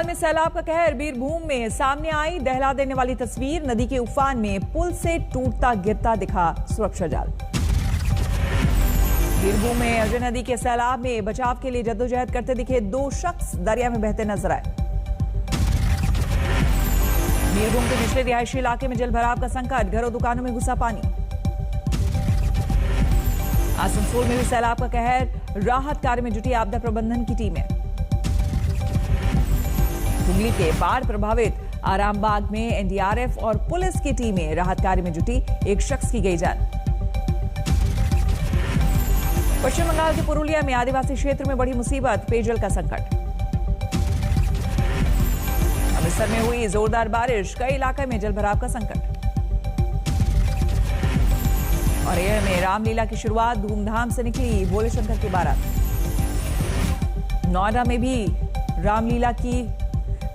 बंगाल में सैलाब का कहर, बीरभूम में सामने आई दहला देने वाली तस्वीर। नदी के उफान में पुल से टूटता गिरता दिखा सुरक्षा जाल। बीरभूम में अजय नदी के सैलाब में बचाव के लिए जद्दोजहद करते दिखे 2 शख्स दरिया में बहते नजर आए। बीरभूम के निचले रिहायशी इलाके में जलभराव का संकट, घरों दुकानों में घुसा पानी। आसनसोल में भी सैलाब का कहर, राहत कार्य में जुटी आपदा प्रबंधन की टीमें। हुगली के बाढ़ प्रभावित आरामबाग में एनडीआरएफ और पुलिस की टीमें राहत कार्य में जुटी, 1 शख्स की गई जान। पश्चिम बंगाल के पुरुलिया में आदिवासी क्षेत्र में बड़ी मुसीबत, पेयजल का संकट। अमृतसर में हुई जोरदार बारिश, कई इलाके में जलभराव का संकट। और एयर में रामलीला की शुरुआत धूमधाम से निकली, भोले शंकर की बारात। नोएडा में भी रामलीला की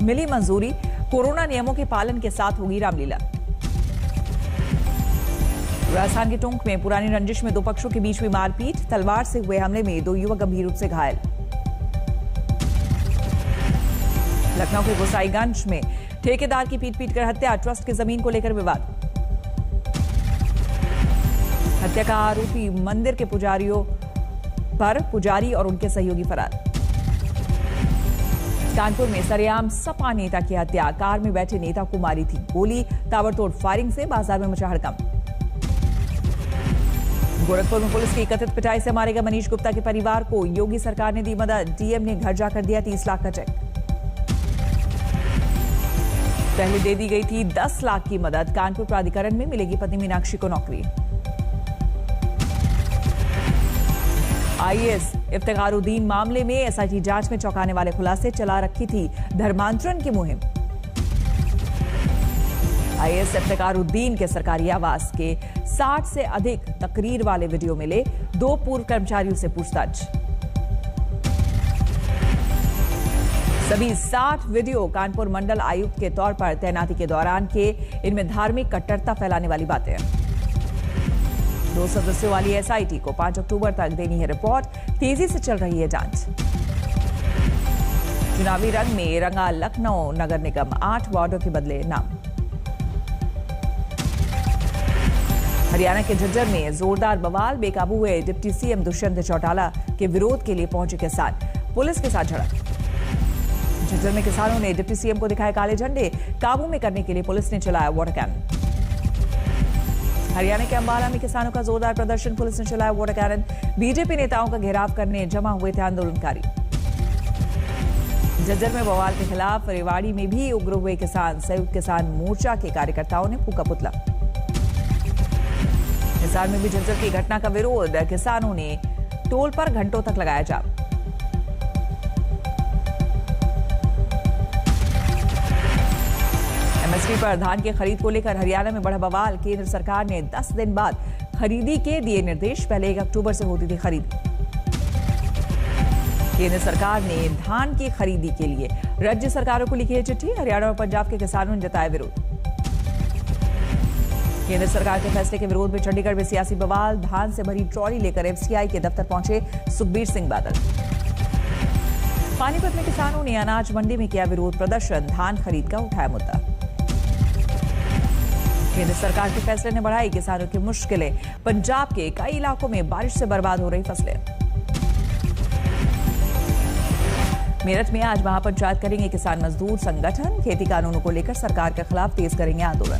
मिली मंजूरी, कोरोना नियमों के पालन के साथ होगी रामलीला। राजस्थान के टोंक में पुरानी रंजिश में 2 पक्षों के बीच हुई मारपीट, तलवार से हुए हमले में 2 युवक गंभीर रूप से घायल। लखनऊ के गोसाईगंज में ठेकेदार की पीट कर हत्या, ट्रस्ट की जमीन को लेकर विवाद। हत्या का आरोपी मंदिर के पुजारी और उनके सहयोगी फरार। कानपुर में सरेआम सपा नेता की हत्या, कार में बैठे नेता को मारी थी गोली, ताबड़तोड़ फायरिंग से बाजार में मचा हड़कंप। गोरखपुर में पुलिस की कथित पिटाई से मारे गए मनीष गुप्ता के परिवार को योगी सरकार ने दी मदद, डीएम ने घर जाकर दिया 30 लाख का चेक। पहले दे दी गई थी 10 लाख की मदद, कानपुर प्राधिकरण में मिलेगी पत्नी मीनाक्षी को नौकरी। आईएएस इफ्तिखारुद्दीन मामले में एसआईटी जांच में चौंकाने वाले खुलासे, चला रखी थी धर्मांतरण की मुहिम। आईएएस इफ्तिखारुद्दीन के सरकारी आवास के 60 से अधिक तकरीर वाले वीडियो मिले, 2 पूर्व कर्मचारियों से पूछताछ। सभी 60 वीडियो कानपुर मंडल आयुक्त के तौर पर तैनाती के दौरान के, इनमें धार्मिक कट्टरता फैलाने वाली बातें हैं। 2 सदस्यों वाली एसआईटी को 5 अक्टूबर तक देनी है रिपोर्ट, तेजी से चल रही है जांच। चुनावी रंग में रंगा लखनऊ नगर निगम, 8 वार्डों के बदले नाम। हरियाणा के झज्जर में जोरदार बवाल, बेकाबू हुए डिप्टी सीएम दुष्यंत चौटाला के विरोध के लिए पहुंचे किसान, पुलिस के साथ झड़प। झज्जर में किसानों ने डिप्टी सीएम को दिखाए काले झंडे, काबू में करने के लिए पुलिस ने चलाया वाटर कैनन। हरियाणा के अंबाला में किसानों का जोरदार प्रदर्शन, पुलिस ने चलाया वाटर कैनन। बीजेपी नेताओं का घेराव करने जमा हुए थे आंदोलनकारी। झज्जर में बवाल के खिलाफ रेवाड़ी में भी उग्र हुए किसान, संयुक्त किसान मोर्चा के कार्यकर्ताओं ने फूका पुतला। हिसार में भी झज्जर की घटना का विरोध, किसानों ने टोल पर घंटों तक लगाया जाम। एमएसपी पर धान की खरीद को लेकर हरियाणा में बढ़ा बवाल, केंद्र सरकार ने 10 दिन बाद खरीदी के दिए निर्देश, पहले 1 अक्टूबर से होती थी खरीदी। केंद्र सरकार ने धान की खरीदी के लिए राज्य सरकारों को लिखी है चिट्ठी, हरियाणा और पंजाब के किसानों ने जताया विरोध। केंद्र सरकार के फैसले के विरोध में चंडीगढ़ में सियासी बवाल, धान से भरी ट्रॉली लेकर एफसीआई के दफ्तर पहुंचे सुखबीर सिंह बादल। पानीपत में किसानों ने अनाज मंडी में किया विरोध प्रदर्शन, धान खरीद का उठाया मुद्दा। केंद्र सरकार के फैसले ने बढ़ाई किसानों की मुश्किलें, पंजाब के कई इलाकों में बारिश से बर्बाद हो रही फसलें। मेरठ में आज महापंचायत करेंगे किसान मजदूर संगठन, खेती कानूनों को लेकर सरकार के खिलाफ तेज करेंगे आंदोलन।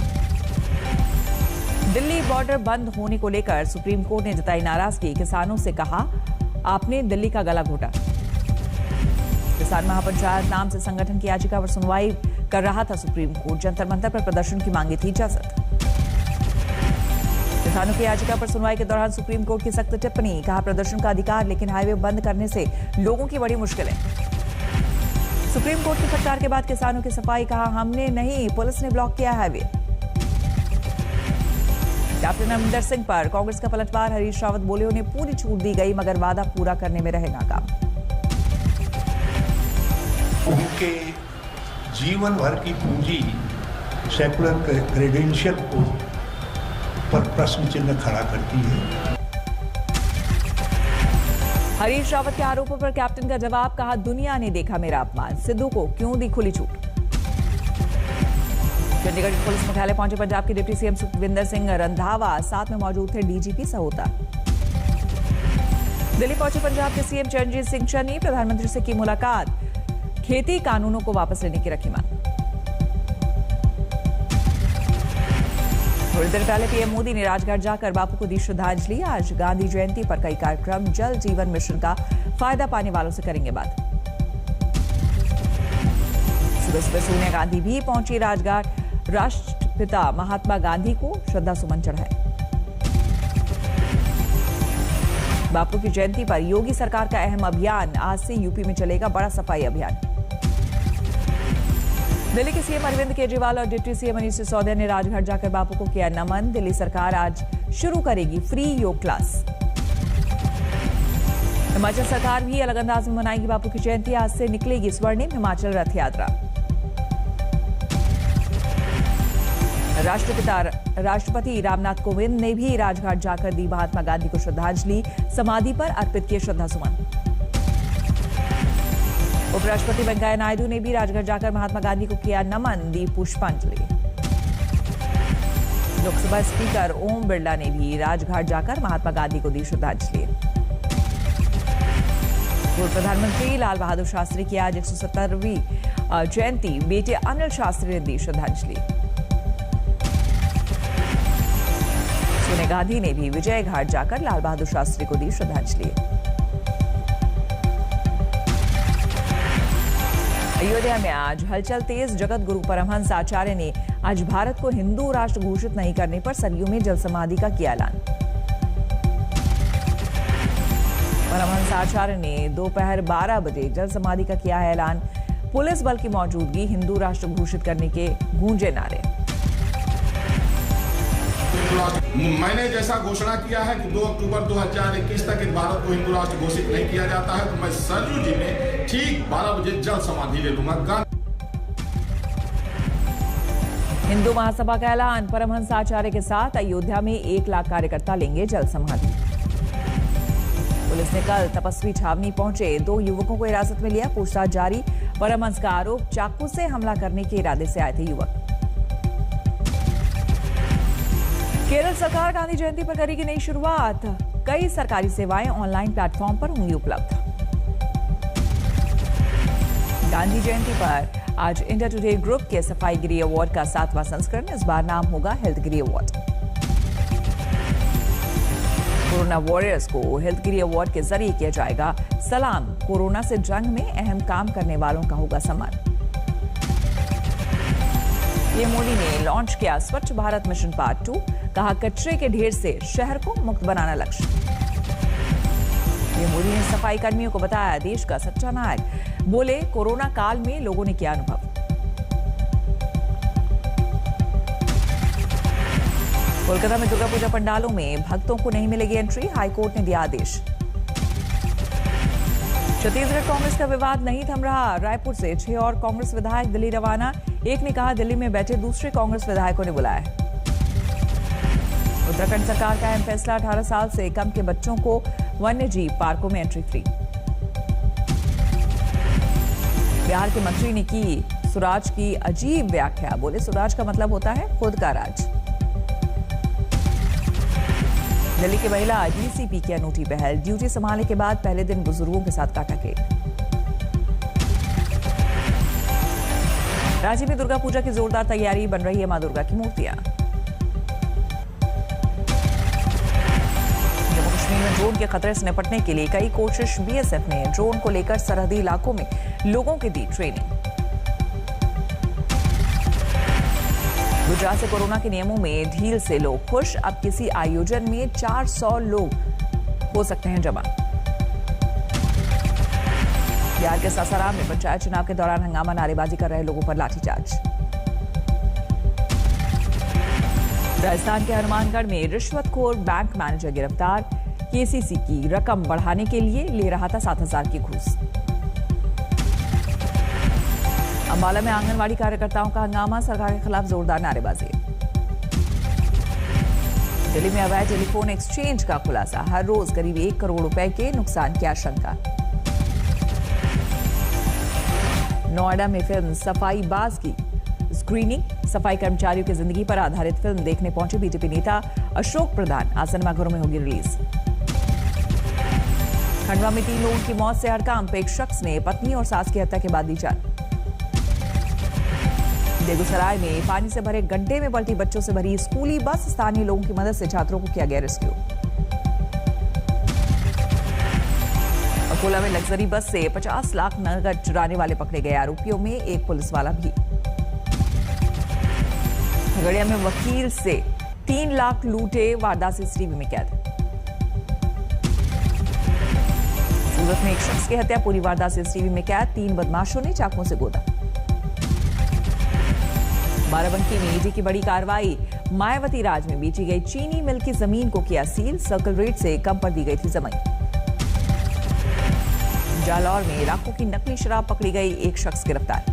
दिल्ली बॉर्डर बंद होने को लेकर सुप्रीम कोर्ट ने जताई नाराजगी, किसानों से कहा आपने दिल्ली का गला घोटा। किसान महापंचायत नाम से संगठन की याचिका पर सुनवाई कर रहा था सुप्रीम कोर्ट, जंतर मंतर पर प्रदर्शन की मांगी थी इजाजत। किसानों की याचिका पर सुनवाई के दौरान सुप्रीम कोर्ट की सख्त टिप्पणी, कहा प्रदर्शन का अधिकार, लेकिन हाईवे बंद करने से लोगों की बड़ी मुश्किलें। सुप्रीम कोर्ट की फटकार के बाद किसानों की सफाई, कहा हमने नहीं, पुलिस ने ब्लॉक किया हाईवे। कैप्टन अमरिंदर सिंह पर कांग्रेस का पलटवार, हरीश रावत बोले उन्हें पूरी छूट दी गई मगर वादा पूरा करने में रहे नाकाम। उनके जीवन भर की पूंजी सेकुलर क्रेडेंशियल को पर प्रश्न चिन्ह खड़ा करती है। हरीश रावत के आरोपों पर कैप्टन का जवाब, कहा दुनिया ने देखा मेरा अपमान, सिद्धू को क्यों दी खुली छूट। चंडीगढ़ पुलिस मुख्यालय पहुंचे पंजाब के डिप्टी सीएम सुखविंदर सिंह रंधावा, साथ में मौजूद थे डीजीपी सहोता। दिल्ली पहुंचे पंजाब के सीएम चरणजीत सिंह चन्नी, प्रधानमंत्री से की मुलाकात, खेती कानूनों को वापस लेने की रखी मांग। थोड़ी देर पहले पीएम मोदी ने राजघाट जाकर बापू को दी श्रद्धांजलि। आज गांधी जयंती पर कई कार्यक्रम, जल जीवन मिशन का फायदा पाने वालों से करेंगे बात। सुबह सुबह सोनिया गांधी भी पहुंची राजघाट, राष्ट्रपिता महात्मा गांधी को श्रद्धा सुमन चढ़ाए। बापू की जयंती पर योगी सरकार का अहम अभियान, आज से यूपी में चलेगा बड़ा सफाई अभियान। दिल्ली के सीएम अरविंद केजरीवाल और डिप्टी सीएम मनीष सिसोदिया ने राजघाट जाकर बापू को किया नमन। दिल्ली सरकार आज शुरू करेगी फ्री योग क्लास। हिमाचल सरकार भी अलग अंदाज में मनाएगी बापू की जयंती, आज से निकलेगी स्वर्णिम हिमाचल रथ यात्रा। राष्ट्रपति रामनाथ कोविंद ने भी राजघाट जाकर दी महात्मा गांधी को श्रद्धांजलि, समाधि पर अर्पित किए श्रद्धासुमन। उपराष्ट्रपति वेंकैया नायडू ने भी राजघाट जाकर महात्मा गांधी को किया नमन, दी पुष्पांजलि। लोकसभा स्पीकर ओम बिरला ने भी राजघाट जाकर महात्मा गांधी को दी श्रद्धांजलि। पूर्व प्रधानमंत्री लाल बहादुर शास्त्री की आज 170वीं जयंती, बेटे अनिल शास्त्री ने दी श्रद्धांजलि। सोनिया गांधी ने भी विजय घाट जाकर लाल बहादुर शास्त्री को दी श्रद्धांजलि। अयोध्या में आज हलचल तेज, जगत गुरु परमहंस आचार्य ने आज भारत को हिंदू राष्ट्र घोषित नहीं करने पर सरयू में जल समाधि का किया ऐलान। परमहंस आचार्य ने दोपहर 12 बजे जल समाधि का किया है ऐलान। पुलिस बल की मौजूदगी, हिंदू राष्ट्र घोषित करने के गूंजे नारे। मैंने जैसा घोषणा किया है कि 2 अक्टूबर 2021 तक भारत को हिंदू राष्ट्र घोषित नहीं किया जाता है, तो मैं सरयू जी में ठीक 12 बजे जल समाधि ले लूंगा। हिंदू महासभा का ऐलान, परमहंस आचार्य के साथ अयोध्या में 1 लाख कार्यकर्ता लेंगे जल समाधि। पुलिस ने कल तपस्वी छावनी पहुंचे 2 युवकों को हिरासत में लिया, पूछताछ जारी। परमहंस का आरोप, चाकू से हमला करने के इरादे से आए थे युवक। केरल सरकार गांधी जयंती पर करेगी नई शुरुआत, कई सरकारी सेवाएं ऑनलाइन प्लेटफॉर्म पर होंगी उपलब्ध। गांधी जयंती पर आज इंडिया टुडे ग्रुप के सफाईगिरी अवार्ड का 7वां संस्करण, इस बार नाम होगा हेल्थगिरी अवार्ड। कोरोना वॉरियर्स को हेल्थगिरी अवार्ड के जरिए किया जाएगा सलाम, कोरोना से जंग में अहम काम करने वालों का होगा सम्मान। पीएम मोदी ने लॉन्च किया स्वच्छ भारत मिशन पार्ट 2, कहा कचरे के ढेर से शहर को मुक्त बनाना लक्ष्य। पीएम मोदी ने सफाई कर्मियों को बताया देश का सच्चा नायक, बोले कोरोना काल में लोगों ने किया अनुभव। कोलकाता में दुर्गा पूजा पंडालों में भक्तों को नहीं मिलेगी एंट्री, हाईकोर्ट ने दिया आदेश। छत्तीसगढ़ कांग्रेस का विवाद नहीं थम रहा, रायपुर से 6 और कांग्रेस विधायक दिल्ली रवाना। एक ने कहा दिल्ली में बैठे दूसरे कांग्रेस विधायकों ने बुलाया। उत्तराखंड सरकार का अहम फैसला, 18 साल से कम के बच्चों को वन्यजीव पार्कों में एंट्री फ्री। बिहार के मंत्री ने की स्वराज की अजीब व्याख्या, बोले स्वराज का मतलब होता है खुद का राज। दिल्ली की महिला डीसीपी की अनूठी पहल, ड्यूटी संभालने के बाद पहले दिन बुजुर्गों के साथ काटा केक। रांची में दुर्गा पूजा की जोरदार तैयारी, बन रही है मां दुर्गा की मूर्तियां। जम्मू कश्मीर में ड्रोन के खतरे से निपटने के लिए कई कोशिश, बीएसएफ ने ड्रोन को लेकर सरहदी इलाकों में लोगों की दी ट्रेनिंग। गुजरात से कोरोना के नियमों में ढील से लोग खुश, अब किसी आयोजन में 400 लोग हो सकते हैं जमा। बिहार के सासाराम में पंचायत चुनाव के दौरान हंगामा, नारेबाजी कर रहे लोगों पर लाठीचार्ज। राजस्थान के हनुमानगढ़ में रिश्वतखोर बैंक मैनेजर गिरफ्तार, केसीसी की रकम बढ़ाने के लिए ले रहा था 7,000 की घूस। अंबाला में आंगनवाड़ी कार्यकर्ताओं का हंगामा, सरकार के खिलाफ जोरदार नारेबाजी। दिल्ली में अवैध टेलीफोन एक्सचेंज का खुलासा, हर रोज करीब 1 करोड़ रुपए के नुकसान की आशंका। नोएडा में फिल्म सफाई बाज की स्क्रीनिंग, सफाई कर्मचारियों की जिंदगी पर आधारित फिल्म देखने पहुंचे बीजेपी नेता अशोक प्रधान, आज सिनेमाघरों में होगी रिलीज। खंडवा में 3 लोगों की मौत से हड़कंप, एक शख्स ने पत्नी और सास की हत्या के बाद दी जान। बेगूसराय में पानी से भरे गड्ढे में पलटी बच्चों से भरी स्कूली बस, स्थानीय लोगों की मदद से छात्रों को किया गया रेस्क्यू। अकोला में लग्जरी बस से 50 लाख नकद चुराने वाले पकड़े गए, आरोपियों में एक पुलिस वाला भी। खगड़िया में वकील से 3 लाख लूटे, वारदात सीसीटीवी में कैद। सूरत में एक शख्स की हत्या, पूरी वारदात सीसीटीवी में कैद, 3 बदमाशों ने चाकुओं से गोदा। बाराबंकी में ईडी की बड़ी कार्रवाई, मायावती राज में बेची गई चीनी मिल की जमीन को किया सील, सर्कल रेट से कम पर दी गई थी जमीन। जालौर में लाखों की नकली शराब पकड़ी गई, एक शख्स गिरफ्तार।